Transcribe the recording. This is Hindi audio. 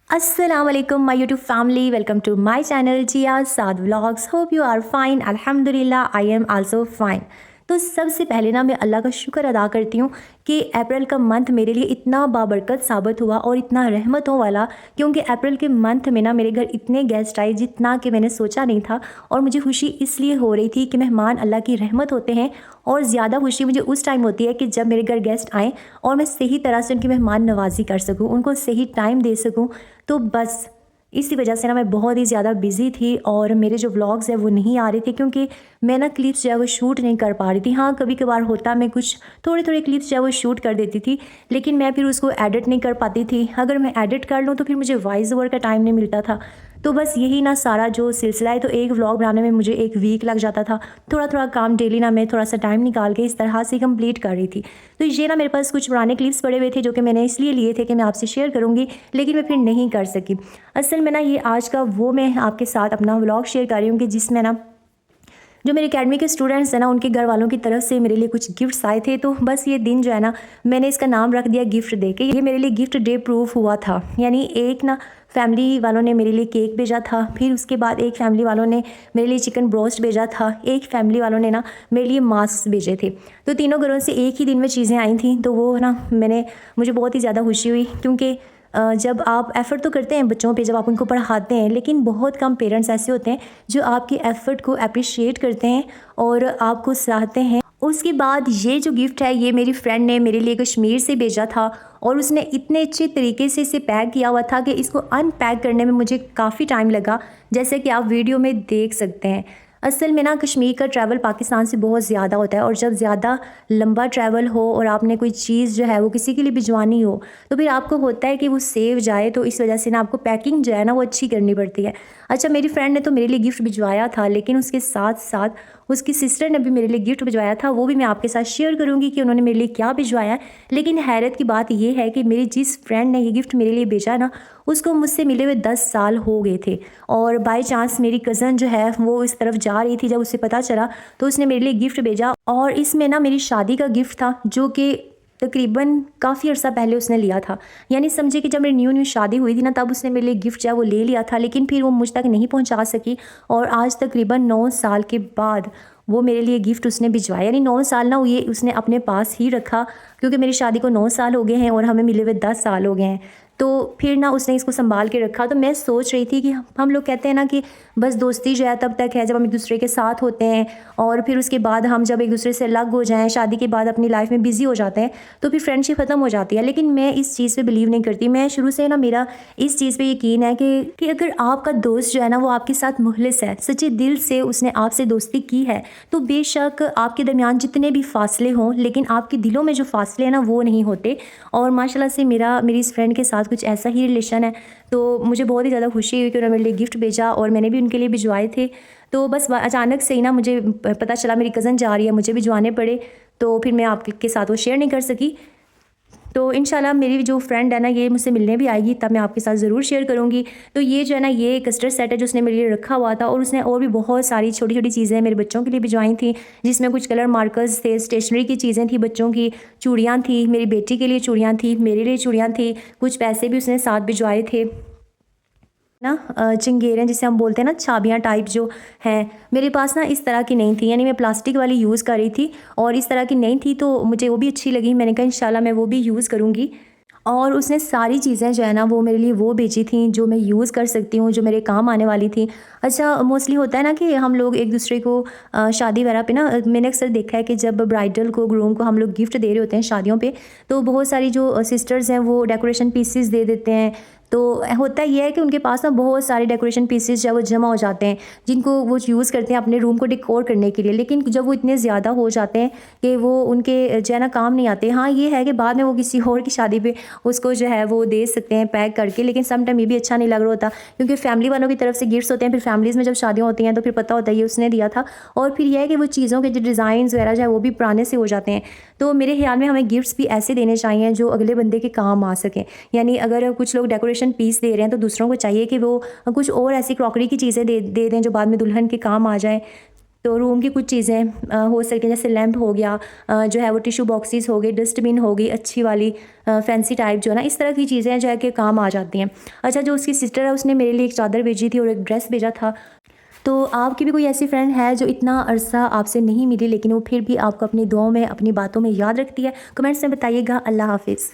अस्सलाम वालेकुम my YouTube family, welcome to my channel Zia Saad vlogs. Hope you are fine. अल्हम्दुलिल्लाह आई एम आल्सो फाइन। तो सबसे पहले ना मैं अल्लाह का शुक्र अदा करती हूँ कि अप्रैल का मंथ मेरे लिए इतना बाबरकत साबित हुआ और इतना रहमतों वाला, क्योंकि अप्रैल के मंथ में ना मेरे घर इतने गेस्ट आए जितना कि मैंने सोचा नहीं था। और मुझे खुशी इसलिए हो रही थी कि मेहमान अल्लाह की रहमत होते हैं, और ज़्यादा खुशी मुझे उस टाइम होती है कि जब मेरे घर गेस्ट आएँ और मैं सही तरह से उनकी मेहमान नवाजी कर सकूँ, उनको सही टाइम दे सकूँ। तो बस इसी वजह से ना मैं बहुत ही ज़्यादा बिज़ी थी और मेरे जो व्लॉग्स हैं वो नहीं आ रहे थे, क्योंकि मैं ना क्लिप्स जो है वो शूट नहीं कर पा रही थी। हाँ, कभी कभार होता, मैं कुछ थोड़े थोड़े क्लिप्स जो है वो शूट कर देती थी, लेकिन मैं फिर उसको एडिट नहीं कर पाती थी। अगर मैं एडिट कर लूँ तो फिर मुझे वॉइस ओवर का टाइम नहीं मिलता था। तो बस यही ना सारा जो सिलसिला है, तो एक व्लॉग बनाने में मुझे एक वीक लग जाता था। थोड़ा थोड़ा काम डेली ना मैं थोड़ा सा टाइम निकाल के इस तरह से कंप्लीट कर रही थी। तो ये ना मेरे पास कुछ पुराने क्लिप्स पड़े हुए थे जो कि मैंने इसलिए लिए थे कि मैं आपसे शेयर करूँगी, लेकिन मैं फिर नहीं कर सकी। असल में ना ये आज का वो मैं आपके साथ अपना व्लॉग शेयर कर रही हूँ कि जिसमें ना जो मेरे अकेडमी के स्टूडेंट्स हैं ना, उनके घर वालों की तरफ से मेरे लिए कुछ गिफ्ट्स आए थे। तो बस ये दिन जो है ना, मैंने इसका नाम रख दिया गिफ्ट डे के। ये मेरे लिए गिफ्ट डे प्रूफ हुआ था। यानी एक ना फैमिली वालों ने मेरे लिए केक भेजा था, फिर उसके बाद एक फैमिली वालों ने मेरे लिए चिकन ब्रोस्ट भेजा था, एक फैमिली वालों ने ना मेरे लिए मास्क भेजे थे। तो तीनों घरों से एक ही दिन में चीज़ें आई थी। तो वो ना मुझे बहुत ही ज़्यादा खुशी हुई, क्योंकि जब आप एफ़र्ट तो करते हैं बच्चों पे, जब आप उनको पढ़ाते हैं, लेकिन बहुत कम पेरेंट्स ऐसे होते हैं जो आपके एफ़र्ट को अप्रिशिएट करते हैं और आपको सराहते हैं। उसके बाद ये जो गिफ्ट है, ये मेरी फ्रेंड ने मेरे लिए कश्मीर से भेजा था, और उसने इतने अच्छे तरीके से इसे पैक किया हुआ था कि इसको अनपैक करने में मुझे काफ़ी टाइम लगा, जैसे कि आप वीडियो में देख सकते हैं। असल में ना कश्मीर का ट्रैवल पाकिस्तान से बहुत ज़्यादा होता है, और जब ज़्यादा लंबा ट्रैवल हो और आपने कोई चीज़ जो है वो किसी के लिए भिजवानी हो, तो फिर आपको होता है कि वो सेव जाए। तो इस वजह से ना आपको पैकिंग जो है ना वो अच्छी करनी पड़ती है। अच्छा, मेरी फ्रेंड ने तो मेरे लिए गिफ्ट भिजवाया था, लेकिन उसके साथ साथ उसकी सिस्टर ने भी मेरे लिए गिफ्ट भिजवाया था। वो भी मैं आपके साथ शेयर करूँगी कि उन्होंने मेरे लिए क्या भिजवाया है। लेकिन हैरत की बात यह है कि मेरी जिस फ्रेंड ने ये गिफ्ट मेरे लिए भेजा ना, उसको मुझसे मिले हुए 10 साल हो गए थे। और बाय चांस मेरी कज़न जो है वो इस तरफ जा रही थी, जब उसे पता चला तो उसने मेरे लिए गिफ्ट भेजा। और इसमें ना मेरी शादी का गिफ्ट था, जो कि तकरीबन काफ़ी अर्सा पहले उसने लिया था। यानी समझे कि जब मेरी न्यू न्यू शादी हुई थी ना, तब उसने मेरे लिए गिफ्ट जो है वो ले लिया था, लेकिन फिर वो मुझ तक नहीं पहुंचा सकी। और आज तकरीबन 9 साल के बाद वो मेरे लिए गिफ्ट उसने भिजवाया। यानी 9 साल ना ये उसने अपने पास ही रखा, क्योंकि मेरी शादी को 9 साल हो गए हैं और हमें मिले हुए 10 साल हो गए हैं। तो फिर ना उसने इसको संभाल के रखा। तो मैं सोच रही थी कि हम लोग कहते हैं ना कि बस दोस्ती जो है तब तक है जब हम एक दूसरे के साथ होते हैं, और फिर उसके बाद हम जब एक दूसरे से अलग हो जाएं, शादी के बाद अपनी लाइफ में बिज़ी हो जाते हैं, तो फिर फ्रेंडशिप ख़त्म हो जाती है। लेकिन मैं इस चीज़ पे बिलीव नहीं करती। मैं शुरू से ना मेरा इस चीज़ पे यकीन है कि अगर आपका दोस्त जो है ना वो आपके साथ मुखलिस है, सच्चे दिल से उसने आपसे दोस्ती की है, तो बेशक आपके दरमियान जितने भी फासले हों, लेकिन आपके दिलों में जो फासले हैं ना वो नहीं होते। और माशाल्लाह से मेरी इस फ्रेंड के साथ कुछ ऐसा ही रिलेशन है। तो मुझे बहुत ही ज़्यादा खुशी हुई कि उन्होंने मेरे लिए गिफ्ट भेजा, और मैंने भी उनके लिए भिजवाए थे। तो बस अचानक से ही ना मुझे पता चला मेरी कज़न जा रही है, मुझे भिजवाने पड़े। तो फिर मैं आपके साथ वो शेयर नहीं कर सकी। तो इंशाल्लाह मेरी जो फ्रेंड है ना, ये मुझसे मिलने भी आएगी, तब मैं आपके साथ ज़रूर शेयर करूँगी। तो ये जो है ना, ये कस्टर्ड सेट है जो उसने मेरे लिए रखा हुआ था, और उसने और भी बहुत सारी छोटी छोटी चीज़ें मेरे बच्चों के लिए भिजवाई थी, जिसमें कुछ कलर मार्कर्स थे, स्टेशनरी की चीज़ें थी, बच्चों की चूड़ियाँ थी, मेरी बेटी के लिए चूड़ियाँ थी, मेरे लिए चूड़ियाँ थी, कुछ पैसे भी उसने साथ भिजवाए थे ना। चिंगेरें जिसे हम बोलते हैं ना, छाबियाँ टाइप जो हैं, मेरे पास ना इस तरह की नहीं थी। यानी मैं प्लास्टिक वाली यूज़ कर रही थी और इस तरह की नहीं थी, तो मुझे वो भी अच्छी लगी। मैंने कहा इंशाल्लाह मैं वो भी यूज़ करूँगी। और उसने सारी चीज़ें जो है ना वो मेरे लिए वो भेजी थी जो मैं यूज़ कर सकती हूँ, जो मेरे काम आने वाली थी। अच्छा, मोस्टली होता है ना कि हम लोग एक दूसरे को शादी वगैरह पे ना, मैंने अक्सर देखा है कि जब ब्राइडल को, ग्रूम को हम लोग गिफ्ट दे रहे होते हैं शादियों पे, तो बहुत सारी जो सिस्टर्स हैं वो डेकोरेशन पीसेस दे देते हैं। तो होता ये है कि उनके पास ना बहुत सारे डेकोरेशन पीसेस जो है वो जमा हो जाते हैं, जिनको वो यूज़ करते हैं अपने रूम को डेकोर करने के लिए। लेकिन जब वो इतने ज़्यादा हो जाते हैं कि वो उनके जो है ना काम नहीं आते। हाँ, ये है कि बाद में वो किसी और की शादी पे उसको जो है वो दे सकते हैं पैक करके, लेकिन सम टाइम ये भी अच्छा नहीं लग रहा होता, क्योंकि फैमिली वालों की तरफ से गिफ्ट्स होते हैं। फिर फैमिलीज़ में जब शादियाँ होती हैं तो फिर पता होता है ये उसने दिया था, और फिर यह है कि वो चीज़ों के जो डिज़ाइंस वगैरह जो है वो भी पुराने से हो जाते हैं। तो मेरे ख्याल में हमें गिफ्ट्स भी ऐसे देने चाहिए जो अगले बंदे के काम आ सकें। यानी अगर कुछ लोग डेकोरेशन पीस दे रहे हैं, तो दूसरों को चाहिए कि वो कुछ और ऐसी क्रॉकरी की चीज़ें दे दें जो बाद में दुल्हन के काम आ जाए। तो रूम की कुछ चीज़ें हो सकती हैं, जैसे लैंप हो गया, जो है वो टिश्यू बॉक्सेस हो गए, डस्टबिन हो गई अच्छी वाली, फैंसी टाइप जो है ना, इस तरह की चीज़ें जो है कि काम आ जाती हैं। अच्छा, जो उसकी सिस्टर है उसने मेरे लिए एक चादर भेजी थी और एक ड्रेस भेजा था। तो आपकी भी कोई ऐसी फ्रेंड है जो इतना अरसा आपसे नहीं मिली लेकिन वो फिर भी आपको अपनी दुआओं में, अपनी बातों में याद रखती है? कमेंट्स में बताइएगा। अल्लाह हाफ़िज़।